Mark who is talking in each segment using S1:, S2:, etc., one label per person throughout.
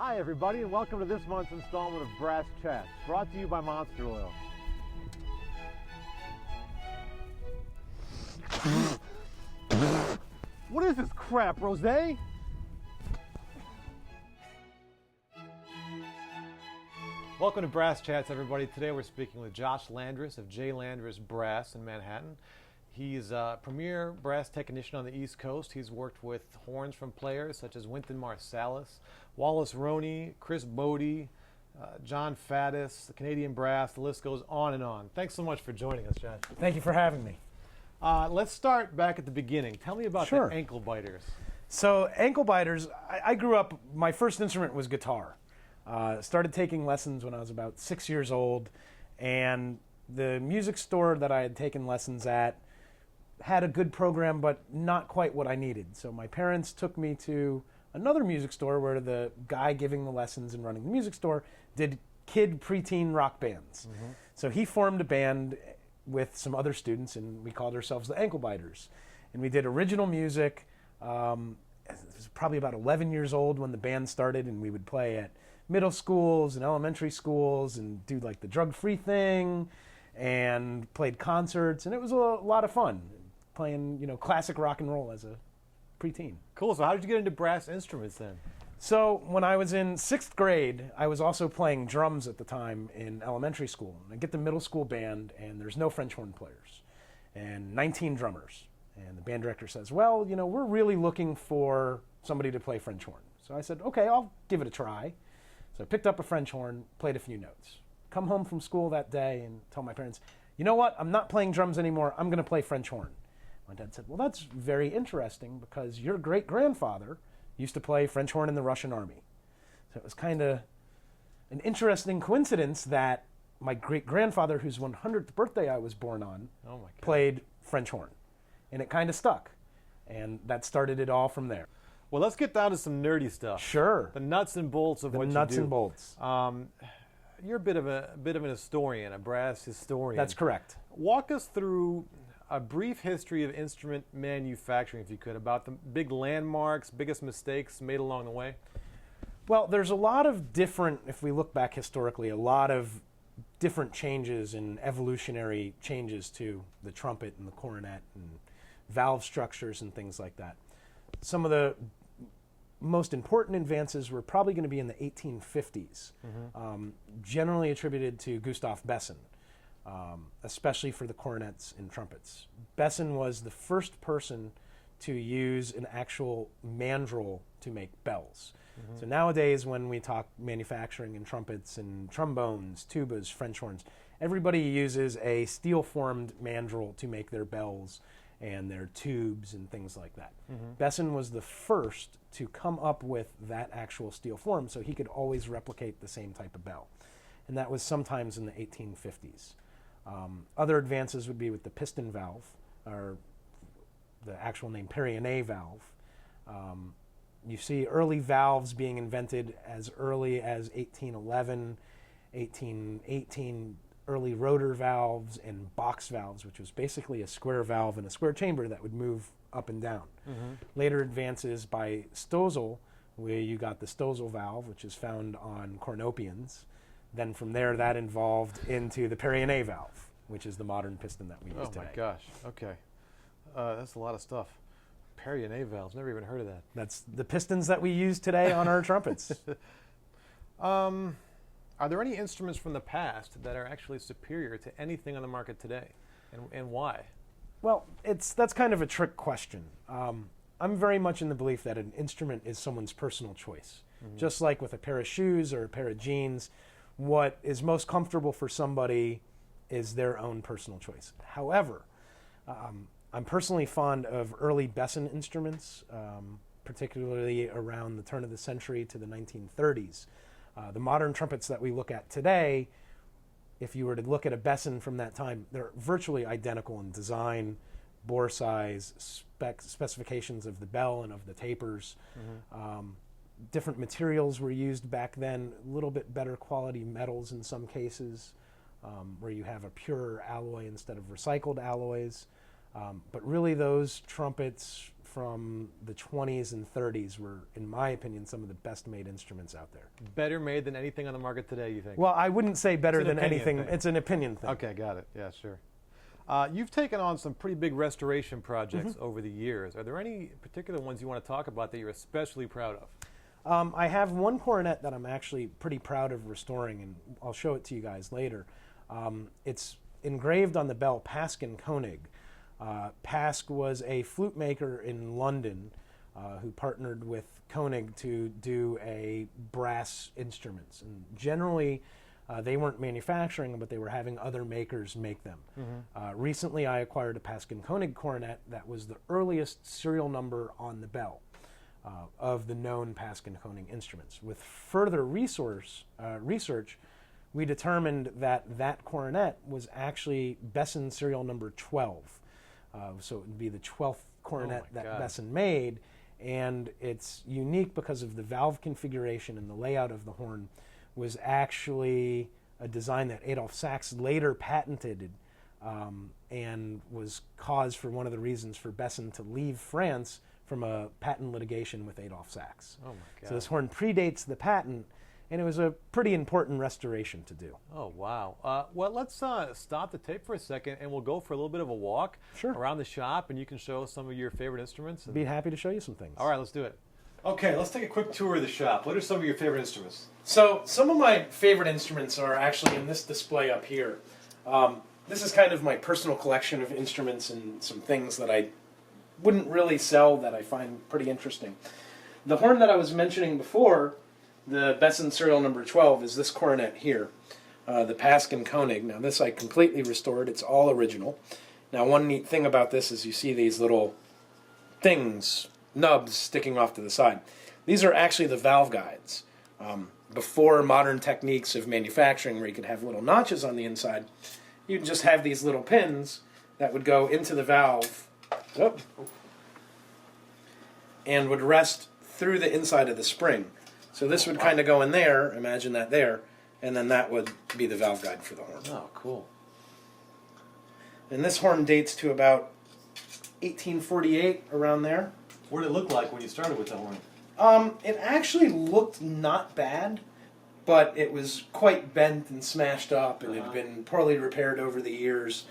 S1: Hi everybody, and welcome to this month's installment of Brass Chats, brought to you by Monster Oil. What is this crap, Rosé? Welcome to Brass Chats, everybody. Today we're speaking with Josh Landress of J. Landress Brass in Manhattan. He's a premier brass technician on the East Coast. He's worked with horns from players such as Wynton Marsalis, Wallace Roney, Chris Bodie, John Faddis, the Canadian Brass. The list goes on and on. Thanks so much for joining us, Josh.
S2: Thank you for having me.
S1: Let's start back at the beginning. Tell me about
S2: Sure.
S1: the ankle biters.
S2: So ankle biters, I grew up, my first instrument was guitar. Started taking lessons when I was about 6 years old, and the music store that I had taken lessons at had a good program, but not quite what I needed. So my parents took me to another music store where the guy giving the lessons and running the music store did kid preteen rock bands. Mm-hmm. So he formed a band with some other students, and we called ourselves the Ankle Biters. And we did original music. It was probably about 11 years old when the band started, and we would play at middle schools and elementary schools and do like the drug-free thing and played concerts, and it was a lot of fun playing, classic rock and roll as a preteen.
S1: Cool. So how did you get into brass instruments then?
S2: So when I was in 6th grade, I was also playing drums at the time in elementary school. And I get the middle school band, and there's no French horn players and 19 drummers. And the band director says, well, we're really looking for somebody to play French horn. So I said, okay, I'll give it a try. So I picked up a French horn, played a few notes. Come home from school that day and tell my parents, you know what, I'm not playing drums anymore, I'm going to play French horn. My dad said, well, that's very interesting because your great-grandfather used to play French horn in the Russian army. So it was kind of an interesting coincidence that my great-grandfather, whose 100th birthday I was born on, played French horn. And it kind of stuck. And that started it all from there.
S1: Well, let's get down to some nerdy stuff.
S2: Sure.
S1: The nuts and bolts of what you do.
S2: The nuts and bolts.
S1: You're a bit of an historian, a brass historian.
S2: That's correct.
S1: Walk us through a brief history of instrument manufacturing, if you could, about the big landmarks, biggest mistakes made along the way.
S2: Well, there's a lot of different, if we look back historically, a lot of different changes and evolutionary changes to the trumpet and the cornet and valve structures and things like that. Some of the most important advances were probably going to be in the 1850s, generally attributed to Gustav Besson. Especially for the cornets and trumpets. Besson was the first person to use an actual mandrel to make bells. Mm-hmm. So nowadays when we talk manufacturing in trumpets and trombones, tubas, French horns, everybody uses a steel-formed mandrel to make their bells and their tubes and things like that. Mm-hmm. Besson was the first to come up with that actual steel form so he could always replicate the same type of bell. And that was sometimes in the 1850s. Other advances would be with the piston valve, or the actual name Perrionnet valve. You see early valves being invented as early as 1811, 1818, early rotor valves and box valves, which was basically a square valve in a square chamber that would move up and down. Mm-hmm. Later advances by Stossel, where you got the Stossel valve, which is found on cornopians. Then from there, that evolved into the Perrionnet valve, which is the modern piston that we use today.
S1: Oh my gosh, okay. That's a lot of stuff. Perrionnet valves, never even heard of that.
S2: That's the pistons that we use today on our trumpets.
S1: Are there any instruments from the past that are actually superior to anything on the market today, and why?
S2: Well, that's kind of a trick question. I'm very much in the belief that an instrument is someone's personal choice. Mm-hmm. Just like with a pair of shoes or a pair of jeans, what is most comfortable for somebody is their own personal choice. However, I'm personally fond of early Besson instruments, particularly around the turn of the century to the 1930s. The modern trumpets that we look at today, if you were to look at a Besson from that time, they're virtually identical in design, bore size, specifications of the bell and of the tapers. Mm-hmm. Different materials were used back then, a little bit better quality metals in some cases, where you have a pure alloy instead of recycled alloys. But really those trumpets from the 20s and 30s were, in my opinion, some of the best made instruments out there.
S1: Better made than anything on the market today, you think?
S2: Well, I wouldn't say better than anything.
S1: Thing.
S2: It's an opinion thing.
S1: Okay, got it. Yeah, sure. You've taken on some pretty big restoration projects over the years. Are there any particular ones you want to talk about that you're especially proud of?
S2: I have one cornet that I'm actually pretty proud of restoring, and I'll show it to you guys later. It's engraved on the bell Pask and Koenig. Pask was a flute maker in London who partnered with Koenig to do a brass instruments. And generally, they weren't manufacturing them, but they were having other makers make them. Recently, I acquired a Pask and Koenig cornet that was the earliest serial number on the bell of the known Pask and Koenig instruments. With further research, we determined that that cornet was actually Besson serial number 12. So it would be the 12th cornet that Besson made, and it's unique because of the valve configuration and the layout of the horn was actually a design that Adolphe Sax later patented and was cause for one of the reasons for Besson to leave France from a patent litigation with Adolphe Sax.
S1: Oh my God.
S2: So this horn predates the patent, and it was a pretty important restoration to do.
S1: Oh, wow. Well, let's stop the tape for a second, and we'll go for a little bit of a walk around the shop, and you can show us some of your favorite instruments.
S2: Be happy to show you some things.
S1: All right, let's do it. Okay, let's take a quick tour of the shop. What are some of your favorite instruments?
S2: So some of my favorite instruments are actually in this display up here. This is kind of my personal collection of instruments and some things that I wouldn't really sell that I find pretty interesting. The horn that I was mentioning before, the Besson serial number 12, is this cornet here, the Pask and Koenig. Now this I completely restored. It's all original. Now one neat thing about this is you see these little things, nubs sticking off to the side. These are actually the valve guides. Before modern techniques of manufacturing where you could have little notches on the inside, you'd just have these little pins that would go into the valve and would rest through the inside of the spring. So this would kind of go in there, imagine that there, and then that would be the valve guide for the horn.
S1: Oh, cool.
S2: And this horn dates to about 1848, around there.
S1: What did it look like when you started with the horn?
S2: It actually looked not bad, but it was quite bent and smashed up, and it had been poorly repaired over the years.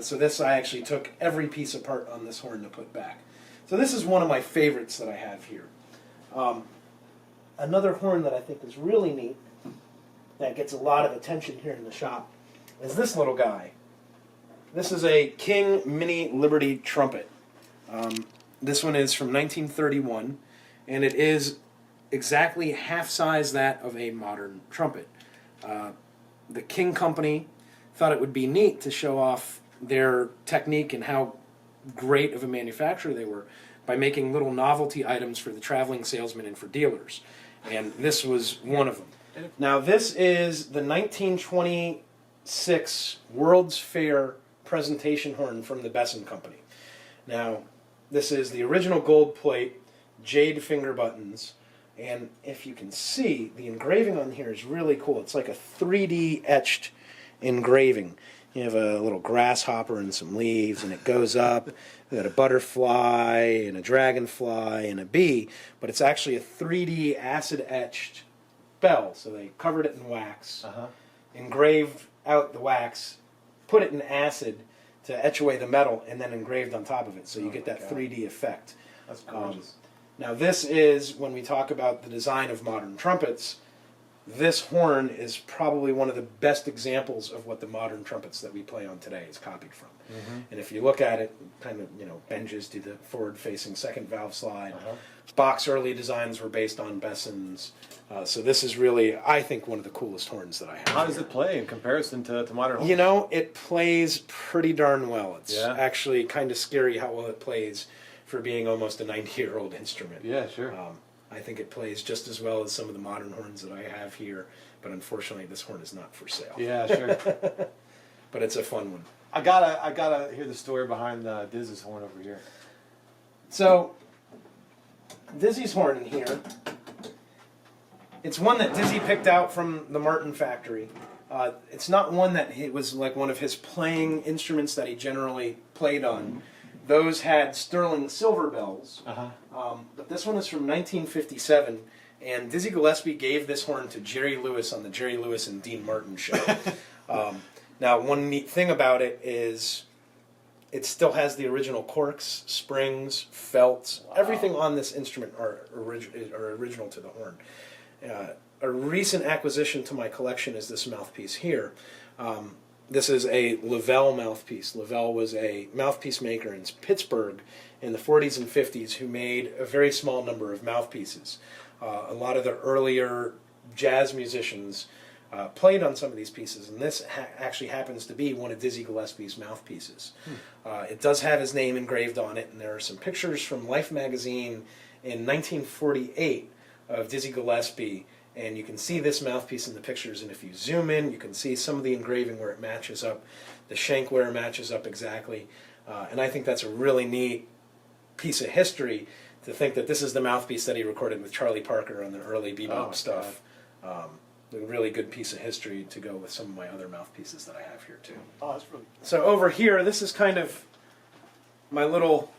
S2: So this, I actually took every piece apart on this horn to put back. So this is one of my favorites that I have here. Another horn that I think is really neat, that gets a lot of attention here in the shop, is this little guy. This is a King Mini Liberty trumpet. This one is from 1931, and it is exactly half size that of a modern trumpet. The King Company thought it would be neat to show off their technique and how great of a manufacturer they were by making little novelty items for the traveling salesmen and for dealers. And this was one of them. Now this is the 1926 World's Fair presentation horn from the Besson Company. Now this is the original gold plate, jade finger buttons, and if you can see, the engraving on here is really cool. It's like a 3D etched engraving. You have a little grasshopper and some leaves, and it goes up. You got a butterfly and a dragonfly and a bee, but it's actually a 3D acid etched bell. So they covered it in wax, engraved out the wax, put it in acid to etch away the metal, and then engraved on top of it. So you get that 3D effect.
S1: That's gorgeous.
S2: Now this is, when we talk about the design of modern trumpets, this horn is probably one of the best examples of what the modern trumpets that we play on today is copied from. And if you look at it, kind of, benges to the forward-facing second valve slide. Bach's early designs were based on Besson's. So this is really, I think, one of the coolest horns that I have.
S1: How does it play in comparison to modern horns?
S2: It plays pretty darn well. It's actually kind of scary how well it plays for being almost a 90-year-old instrument.
S1: Yeah, sure.
S2: I think it plays just as well as some of the modern horns that I have here, but unfortunately this horn is not for sale.
S1: Yeah, sure.
S2: But it's a fun one.
S1: I gotta hear the story behind Dizzy's horn over here.
S2: So, Dizzy's horn in here, it's one that Dizzy picked out from the Martin factory. It's not one that it was like one of his playing instruments that he generally played on. those had sterling silver bells.
S1: Uh-huh.
S2: But this one is from 1957, and Dizzy Gillespie gave this horn to Jerry Lewis on the Jerry Lewis and Dean Martin show. Now, one neat thing about it is it still has the original corks, springs, felts. Wow. Everything on this instrument are original to the horn. A recent acquisition to my collection is this mouthpiece here. This is a Lavelle mouthpiece. Lavelle was a mouthpiece maker in Pittsburgh in the 40s and 50s who made a very small number of mouthpieces. A lot of the earlier jazz musicians played on some of these pieces, and this actually happens to be one of Dizzy Gillespie's mouthpieces. It does have his name engraved on it, and there are some pictures from Life magazine in 1948 of Dizzy Gillespie, and you can see this mouthpiece in the pictures, and if you zoom in, you can see some of the engraving where it matches up. The shank where it matches up exactly, and I think that's a really neat piece of history to think that this is the mouthpiece that he recorded with Charlie Parker on the early bebop stuff. A really good piece of history to go with some of my other mouthpieces that I have here too.
S1: Oh, that's really.
S2: So over here, this is kind of my little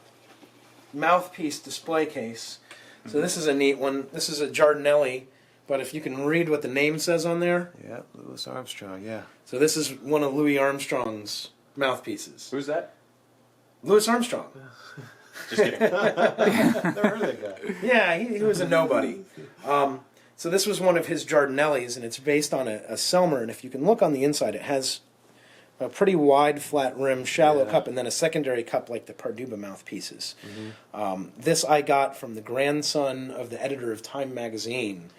S2: mouthpiece display case. So this is a neat one. This is a Giardinelli, but if you can read what the name says on there.
S1: Yeah, Louis Armstrong, yeah.
S2: So this is one of Louis Armstrong's mouthpieces.
S3: Who's that?
S2: Louis Armstrong.
S3: Just kidding.
S1: Never heard of that guy.
S2: Yeah, he was a nobody. So this was one of his Giardinellis, and it's based on a Selmer, and if you can look on the inside, it has a pretty wide, flat rim, shallow cup, and then a secondary cup like the Parduba mouthpieces. This I got from the grandson of the editor of Time magazine,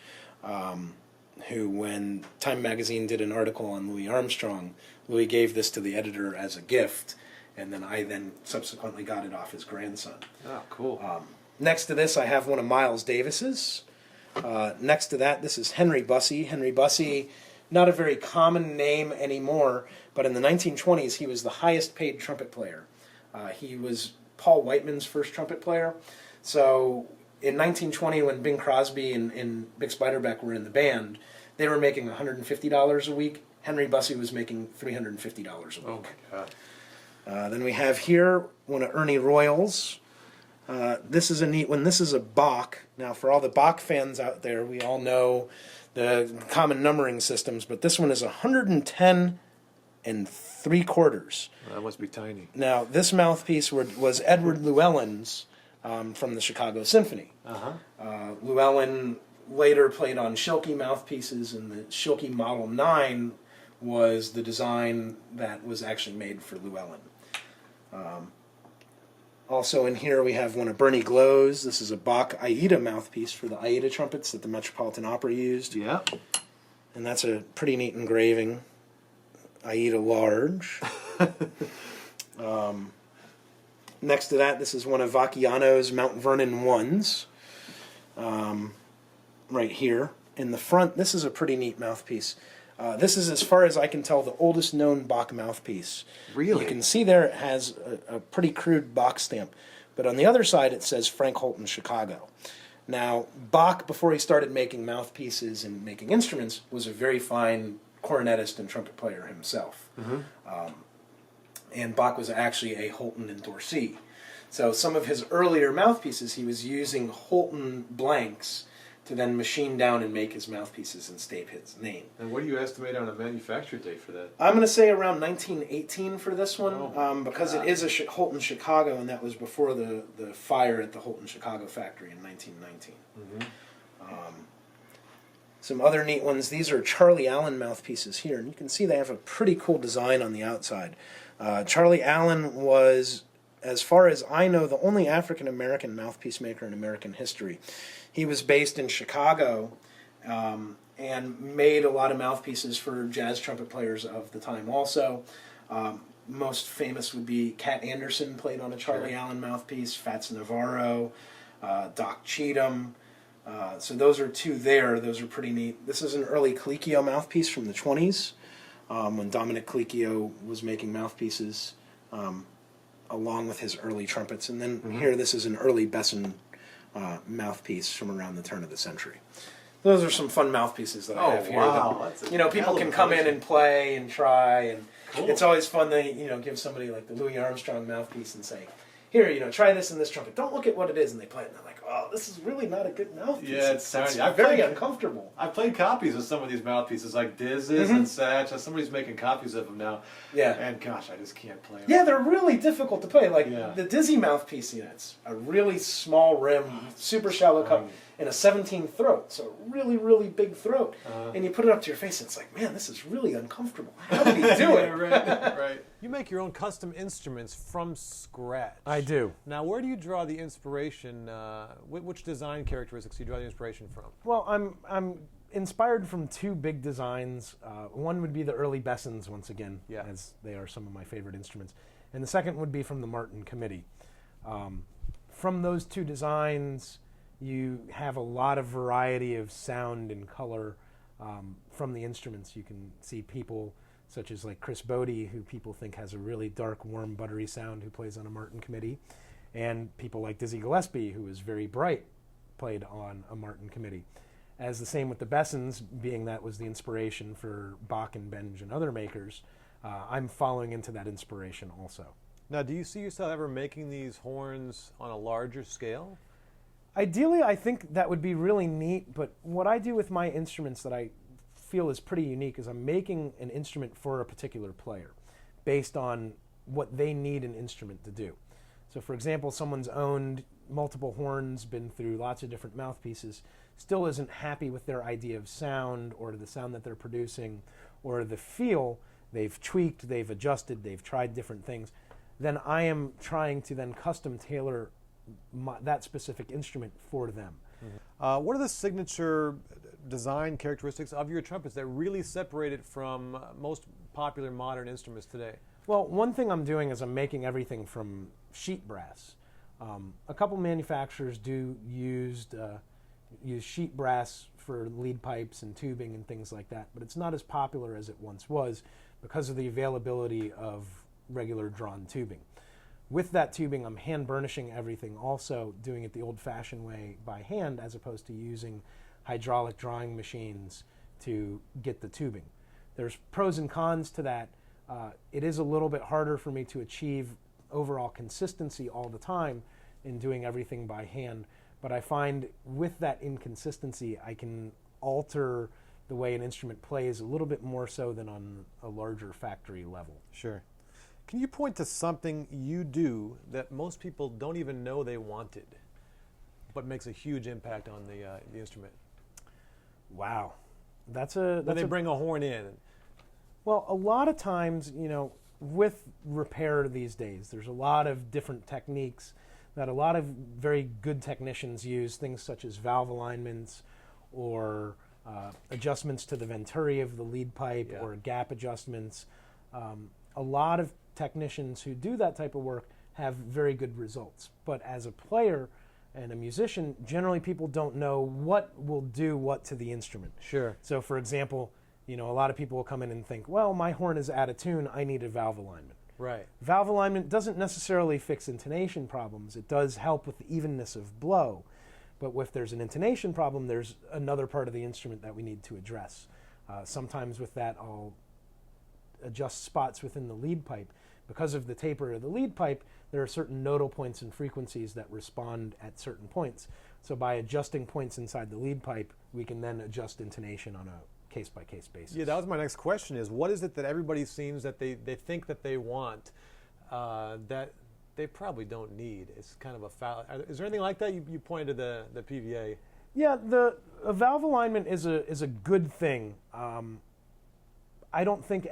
S2: who, when Time magazine did an article on Louis Armstrong, Louis gave this to the editor as a gift, and then I subsequently got it off his grandson.
S1: Oh, cool.
S2: Next to this, I have one of Miles Davis's. Next to that, this is Henry Bussey. Henry Bussey, not a very common name anymore, but in the 1920s, he was the highest paid trumpet player. He was Paul Whiteman's first trumpet player. So in 1920, when Bing Crosby and Bix Beiderbecke were in the band, they were making $150 a week. Henry Bussey was making $350 a week.
S1: Oh, my God.
S2: Then we have here one of Ernie Royals. This is a neat one. This is a Bach. Now, for all the Bach fans out there, we all know the common numbering systems, but this one is 110 3/4.
S1: That must be tiny.
S2: Now, this mouthpiece was Edward Llewellyn's from the Chicago Symphony. Llewellyn later played on Schilke mouthpieces, and the Schilke Model 9 was the design that was actually made for Llewellyn. Also in here we have one of Bernie Glow's. This is a Bach Aida mouthpiece for the Aida trumpets that the Metropolitan Opera used.
S1: Yeah.
S2: And that's a pretty neat engraving. Aida large. Next to that, this is one of Vacchiano's Mount Vernon 1s. Right here. In the front, this is a pretty neat mouthpiece. This is, as far as I can tell, the oldest known Bach mouthpiece.
S1: Really?
S2: You can see there it has a pretty crude Bach stamp. But on the other side it says Frank Holton, Chicago. Now, Bach, before he started making mouthpieces and making instruments, was a very fine cornetist and trumpet player himself. And Bach was actually a Holton endorsee. So some of his earlier mouthpieces, he was using Holton blanks to then machine down and make his mouthpieces and stamp his name.
S1: And what do you estimate on a manufacture date for that?
S2: I'm going to say around 1918 for this one, because
S1: God.
S2: it is a Holton Chicago, and that was before the fire at the Holton Chicago factory in 1919. Some other neat ones. These are Charlie Allen mouthpieces here, and you can see they have a pretty cool design on the outside. Charlie Allen was, as far as I know, the only African-American mouthpiece maker in American history. He was based in Chicago and made a lot of mouthpieces for jazz trumpet players of the time also. Most famous would be Cat Anderson played on a Charlie Allen mouthpiece, Fats Navarro, Doc Cheatham. So those are two there. Those are pretty neat. This is an early Colicchio mouthpiece from the 20s when Dominic Colicchio was making mouthpieces along with his early trumpets. And then here, this is an early Besson mouthpiece from around the turn of the century. Those are some fun mouthpieces that I have here.
S1: Wow.
S2: That, people can come in and play and try, and it's always fun to give somebody like the Louis Armstrong mouthpiece and say, here, try this in this trumpet. Don't look at what it is, and they play it, and they're like, oh, this is really not a good mouthpiece.
S1: Yeah, it's
S2: very uncomfortable.
S1: I played copies of some of these mouthpieces, like Diz's and Satch. Somebody's making copies of them now.
S2: Yeah.
S1: And gosh, I just can't play them.
S2: Yeah, they're really difficult to play. Like the Dizzy mouthpiece, it's a really small rim, super shallow cup, and a 17 throat, so really, really big throat. And you put it up to your face, and it's like, man, this is really uncomfortable. How did he do it?
S1: Right. You make your own custom instruments from scratch.
S2: I do.
S1: Now, where do you draw the inspiration? Which design characteristics do you draw the inspiration from?
S2: Well, I'm inspired from two big designs. One would be the early Bessons, once again, as they are some of my favorite instruments. And the second would be from the Martin Committee. From those two designs, you have a lot of variety of sound and color from the instruments. You can see people such as like Chris Bodie, who people think has a really dark, warm, buttery sound, who plays on a Martin Committee, and people like Dizzy Gillespie, who is very bright, played on a Martin Committee. As the same with the Bessons, being that was the inspiration for Bach and Benge and other makers, I'm following into that inspiration also.
S1: Now, do you see yourself ever making these horns on a larger scale?
S2: Ideally, I think that would be really neat, but what I do with my instruments that I feel is pretty unique is I'm making an instrument for a particular player based on what they need an instrument to do. So for example, someone's owned multiple horns, been through lots of different mouthpieces, still isn't happy with their idea of sound or the sound that they're producing or the feel. They've tweaked, they've adjusted, they've tried different things. Then I am trying to then custom tailor that specific instrument for them.
S1: What are the signature design characteristics of your trumpets that really separate it from most popular modern instruments today?
S2: Well, one thing I'm doing is I'm making everything from sheet brass. A couple manufacturers do use sheet brass for lead pipes and tubing and things like that, but it's not as popular as it once was because of the availability of regular drawn tubing. With that tubing, I'm hand burnishing everything, also doing it the old-fashioned way by hand as opposed to using hydraulic drawing machines to get the tubing. There's pros and cons to that. It is a little bit harder for me to achieve overall consistency all the time in doing everything by hand, but I find with that inconsistency, I can alter the way an instrument plays a little bit more so than on a larger factory level.
S1: Sure. Can you point to something you do that most people don't even know they wanted, but makes a huge impact on the instrument?
S2: Wow,
S1: when they bring a horn in.
S2: Well, a lot of times, with repair these days, there's a lot of different techniques that a lot of very good technicians use, things such as valve alignments or adjustments to the venturi of the lead pipe or gap adjustments. A lot of technicians who do that type of work have very good results. But as a player and a musician, generally people don't know what will do what to the instrument.
S1: Sure.
S2: So for example, a lot of people will come in and think, well, my horn is out of tune, I need a valve alignment.
S1: Right.
S2: Valve alignment doesn't necessarily fix intonation problems. It does help with the evenness of blow. But if there's an intonation problem, there's another part of the instrument that we need to address. Sometimes with that, I'll adjust spots within the lead pipe. Because of the taper of the lead pipe, there are certain nodal points and frequencies that respond at certain points. So by adjusting points inside the lead pipe, we can then adjust intonation on a case-by-case basis.
S1: Yeah, that was my next question is, what is it that everybody seems that they think that they want that they probably don't need? It's kind of a foul. Is there anything like that? You pointed to the PVA.
S2: Yeah, a valve alignment is a good thing. I don't think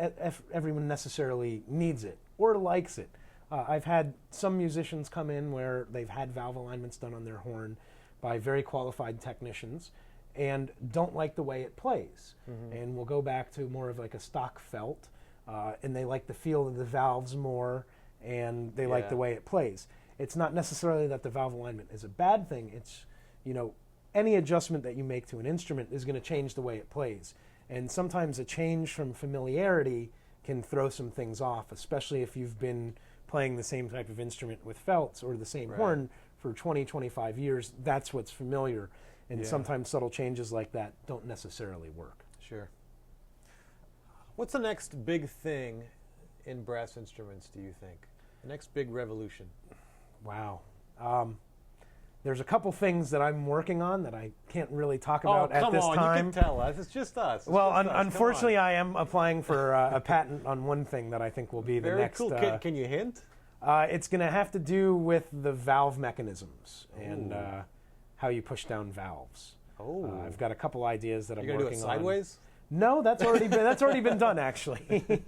S2: everyone necessarily needs it or likes it. I've had some musicians come in where they've had valve alignments done on their horn by very qualified technicians and don't like the way it plays. And we'll go back to more of like a stock felt, and they like the feel of the valves more, and they like the way it plays. It's not necessarily that the valve alignment is a bad thing. It's, any adjustment that you make to an instrument is going to change the way it plays. And sometimes a change from familiarity can throw some things off, especially if you've been playing the same type of instrument with felts or the same horn for 20, 25 years. That's what's familiar. And sometimes subtle changes like that don't necessarily work.
S1: Sure. What's the next big thing in brass instruments, do you think? The next big revolution?
S2: Wow. There's a couple things that I'm working on that I can't really talk about at this time.
S1: Come on, you can tell us. It's just us.
S2: Unfortunately, I am applying for a patent on one thing that I think will be the next.
S1: Very cool. Can you hint?
S2: It's going to have to do with the valve mechanisms and how you push down valves.
S1: Oh.
S2: I've got a couple ideas that I'm working on.
S1: You're going to do it sideways?
S2: No, that's already been done actually.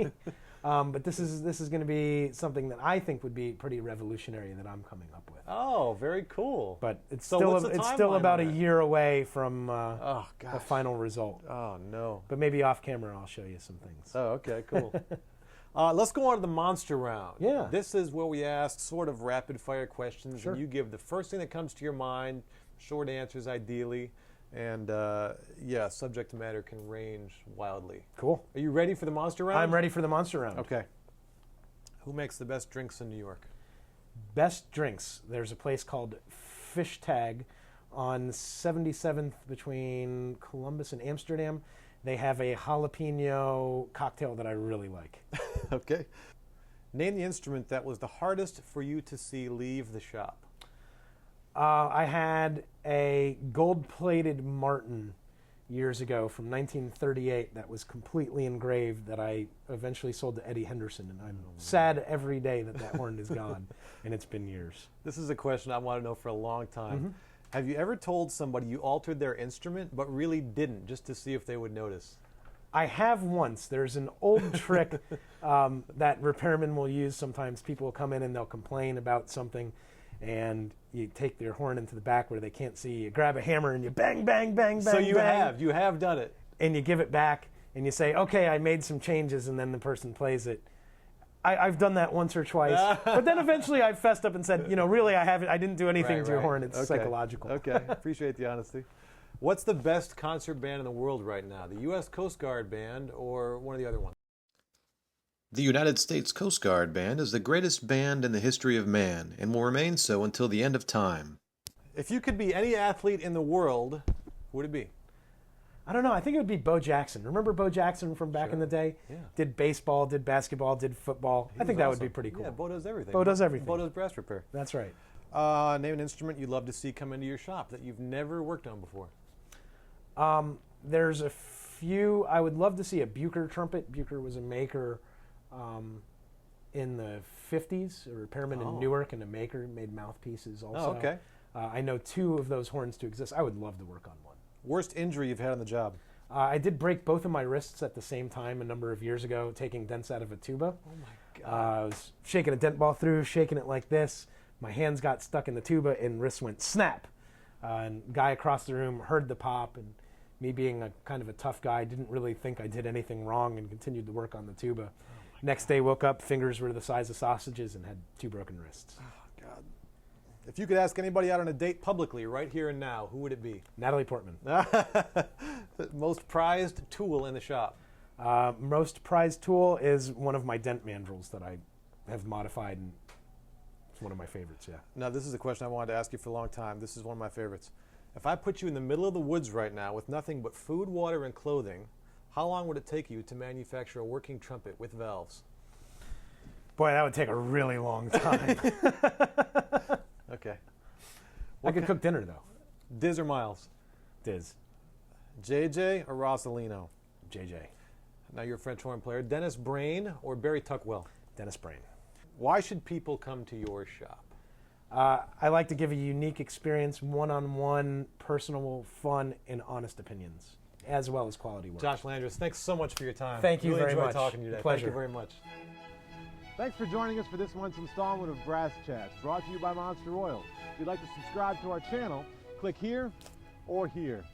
S2: But this is going to be something that I think would be pretty revolutionary that I'm coming up with.
S1: Oh, very cool.
S2: But it's still about a year away from the final result.
S1: Oh no!
S2: But maybe off camera I'll show you some things.
S1: Oh, okay, cool. Let's go on to the monster round.
S2: Yeah.
S1: This is where we ask sort of rapid fire questions,
S2: Sure.
S1: and you give the first thing that comes to your mind, short answers ideally, and subject matter can range wildly.
S2: Cool.
S1: Are you ready for the monster round?
S2: I'm ready for the monster round.
S1: Okay. Who makes the best drinks in New York?
S2: Best drinks. There's a place called Fish Tag on 77th between Columbus and Amsterdam. They have a jalapeno cocktail that I really like.
S1: Okay. Name the instrument that was the hardest for you to see leave the shop.
S2: I had a gold-plated Martin years ago from 1938 that was completely engraved that I eventually sold to Eddie Henderson, and I'm sad every day that horn is gone, and it's been years.
S1: This is a question I want to know for a long time.
S2: Mm-hmm.
S1: Have you ever told somebody you altered their instrument but really didn't, just to see if they would notice?
S2: I have once. There's an old trick that repairmen will use sometimes. People will come in and they'll complain about something, and you take their horn into the back where they can't see. You grab a hammer and you bang, bang, bang, bang,
S1: So you
S2: bang,
S1: have done it.
S2: and you give it back, and you say, okay, I made some changes, and then the person plays it. I've done that once or twice, but then eventually I fessed up and said, really, I didn't do anything to your horn. It's psychological.
S1: Okay, appreciate the honesty. What's the best concert band in the world right now? The U.S. Coast Guard Band or one of the other ones?
S3: The United States Coast Guard Band is the greatest band in the history of man and will remain so until the end of time.
S1: If you could be any athlete in the world, who would it be?
S2: I don't know. I think it would be Bo Jackson. Remember Bo Jackson from back in the day?
S1: Yeah.
S2: Did baseball, did basketball, did football. I think that would be pretty cool.
S1: Yeah, Bo does everything.
S2: Bo does everything.
S1: Bo does brass repair.
S2: That's right.
S1: Name an instrument you'd love to see come into your shop that you've never worked on before.
S2: There's a few. I would love to see a Bucher trumpet. Bucher was a maker in the 50s, a repairman in Newark, and a maker, made mouthpieces also.
S1: Oh, okay.
S2: I know two of those horns to exist. I would love to work on one.
S1: Worst injury you've had on the job?
S2: I did break both of my wrists at the same time a number of years ago, taking dents out of a tuba.
S1: Oh my God.
S2: I was shaking a dent ball through, shaking it like this. My hands got stuck in the tuba and wrist went snap. And guy across the room heard the pop, and me being a kind of a tough guy, didn't really think I did anything wrong and continued to work on the tuba. Next day, woke up, fingers were the size of sausages and had 2 broken wrists.
S1: Oh, God. If you could ask anybody out on a date publicly, right here and now, who would it be?
S2: Natalie Portman.
S1: Most prized tool in the shop?
S2: Most prized tool is one of my dent mandrels that I have modified, and it's one of my favorites, yeah.
S1: Now, this is a question I wanted to ask you for a long time. This is one of my favorites. If I put you in the middle of the woods right now with nothing but food, water, and clothing, how long would it take you to manufacture a working trumpet with valves?
S2: Boy, that would take a really long time.
S1: Okay.
S2: I could cook dinner, though.
S1: Diz or Miles?
S2: Diz.
S1: JJ or Rosalino?
S2: JJ.
S1: Now you're a French horn player. Dennis Brain or Barry Tuckwell?
S2: Dennis Brain.
S1: Why should people come to your shop?
S2: I like to give a unique experience, one-on-one, personal, fun, and honest opinions, as well as quality work.
S1: Josh Landress, thanks so much for your time.
S2: Thank you
S1: really
S2: very much.
S1: enjoyed talking to you today.
S2: Pleasure.
S1: Thank you very much. Thanks for joining us for this month's installment of Brass Chats, brought to you by Monster Oil. If you'd like to subscribe to our channel, click here or here.